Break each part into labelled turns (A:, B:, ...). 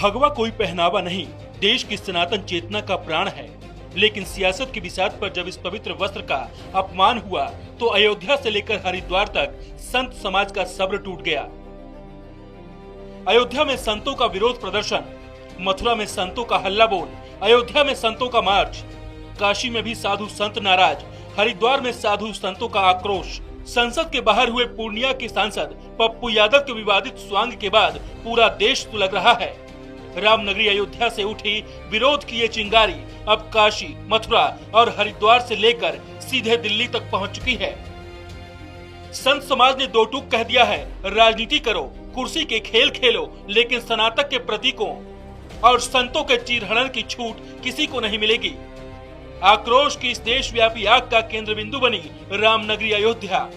A: भगवा कोई पहनावा नहीं, देश की सनातन चेतना का प्राण है। लेकिन सियासत की बिसात पर जब इस पवित्र वस्त्र का अपमान हुआ तो अयोध्या से लेकर हरिद्वार तक संत समाज का सब्र टूट गया। अयोध्या में संतों का विरोध प्रदर्शन, मथुरा में संतों का हल्ला बोल, अयोध्या में संतों का मार्च, काशी में भी साधु संत नाराज, हरिद्वार में साधु संतों का आक्रोश। संसद के बाहर हुए पूर्णिया के सांसद पप्पू यादव के विवादित स्वांग के बाद पूरा देश सुलग रहा है। रामनगरी अयोध्या से उठी विरोध की ये चिंगारी अब काशी, मथुरा और हरिद्वार से लेकर सीधे दिल्ली तक पहुंच चुकी है। संत समाज ने दो टूक कह दिया है, राजनीति करो, कुर्सी के खेल खेलो, लेकिन सनातन के प्रतीकों और संतों के चीरहरण की छूट किसी को नहीं मिलेगी। आक्रोश की इस देशव्यापी आग का केंद्र बिंदु बनी रामनगरी अयोध्या।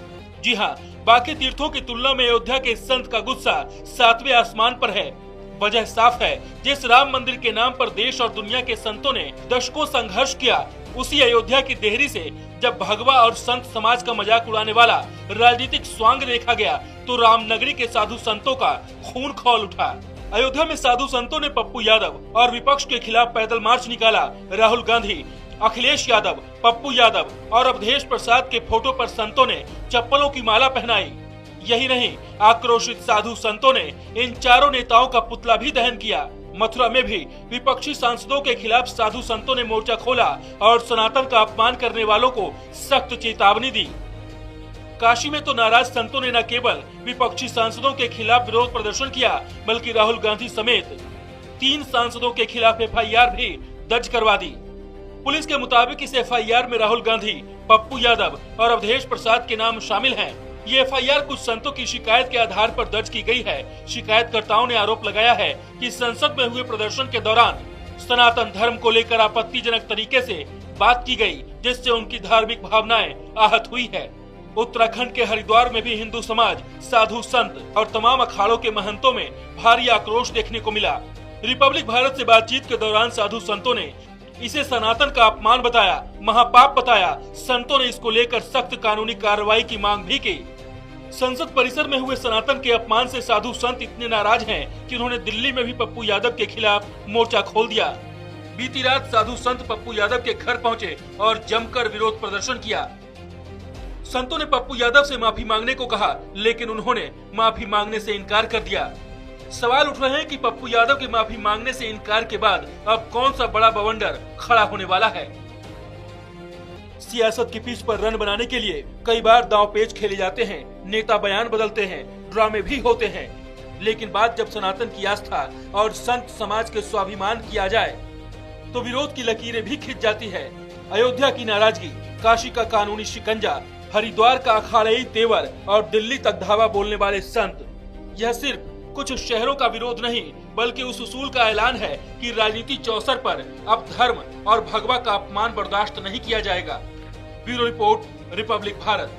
A: जी हाँ, बाकी तीर्थों की तुलना में अयोध्या के संत का गुस्सा 7वें आसमान पर है। वजह साफ है, जिस राम मंदिर के नाम पर देश और दुनिया के संतों ने दशकों संघर्ष किया, उसी अयोध्या की देहरी से जब भगवा और संत समाज का मजाक उड़ाने वाला राजनीतिक स्वांग देखा गया तो रामनगरी के साधु संतों का खून खौल उठा। अयोध्या में साधु संतों ने पप्पू यादव और विपक्ष के खिलाफ पैदल मार्च निकाला। राहुल गांधी, अखिलेश यादव, पप्पू यादव और अवधेश प्रसाद के फोटो पर संतों ने चप्पलों की माला पहनाई। यही नहीं, आक्रोशित साधु संतों ने इन चारों नेताओं का पुतला भी दहन किया। मथुरा में भी विपक्षी सांसदों के खिलाफ साधु संतों ने मोर्चा खोला और सनातन का अपमान करने वालों को सख्त चेतावनी दी। काशी में तो नाराज संतों ने न केवल विपक्षी सांसदों के खिलाफ विरोध प्रदर्शन किया, बल्कि राहुल गांधी समेत 3 सांसदों के खिलाफ FIR भी दर्ज करवा दी। पुलिस के मुताबिक इस FIR में राहुल गांधी, पप्पू यादव और अवधेश प्रसाद के नाम शामिल हैं। ये FIR कुछ संतों की शिकायत के आधार पर दर्ज की गई है। शिकायतकर्ताओं ने आरोप लगाया है कि संसद में हुए प्रदर्शन के दौरान सनातन धर्म को लेकर आपत्तिजनक तरीके से बात की गई, जिससे उनकी धार्मिक भावनाएं आहत हुई है। उत्तराखंड के हरिद्वार में भी हिंदू समाज, साधु संत और तमाम अखाड़ों के महंतों में भारी आक्रोश देखने को मिला। रिपब्लिक भारत से बातचीत के दौरान साधु संतों ने इसे सनातन का अपमान बताया, महापाप बताया। संतों ने इसको लेकर सख्त कानूनी कार्रवाई की मांग भी की। संसद परिसर में हुए सनातन के अपमान से साधु संत इतने नाराज हैं कि उन्होंने दिल्ली में भी पप्पू यादव के खिलाफ मोर्चा खोल दिया। बीती रात साधु संत पप्पू यादव के घर पहुंचे और जमकर विरोध प्रदर्शन किया। संतों ने पप्पू यादव से माफी मांगने को कहा, लेकिन उन्होंने माफी मांगने से इनकार कर दिया। सवाल उठ रहे हैं कि पप्पू यादव के माफी मांगने से इनकार के बाद अब कौन सा बड़ा बवंडर खड़ा होने वाला है। सियासत की पिच पर रन बनाने के लिए कई बार दांव पेच खेले जाते हैं, नेता बयान बदलते हैं, ड्रामे भी होते हैं, लेकिन बात जब सनातन की आस्था और संत समाज के स्वाभिमान की आ जाए तो विरोध की लकीरें भी खिंच जाती है। अयोध्या की नाराजगी, काशी का कानूनी शिकंजा, हरिद्वार का अखाड़ई तेवर और दिल्ली तक धावा बोलने वाले संत, यह सिर्फ कुछ शहरों का विरोध नहीं बल्कि उस उसूल का ऐलान है कि राजनीति चौसर पर अब धर्म और भगवा का अपमान बर्दाश्त नहीं किया जाएगा। Bureau report, Republic Bharat.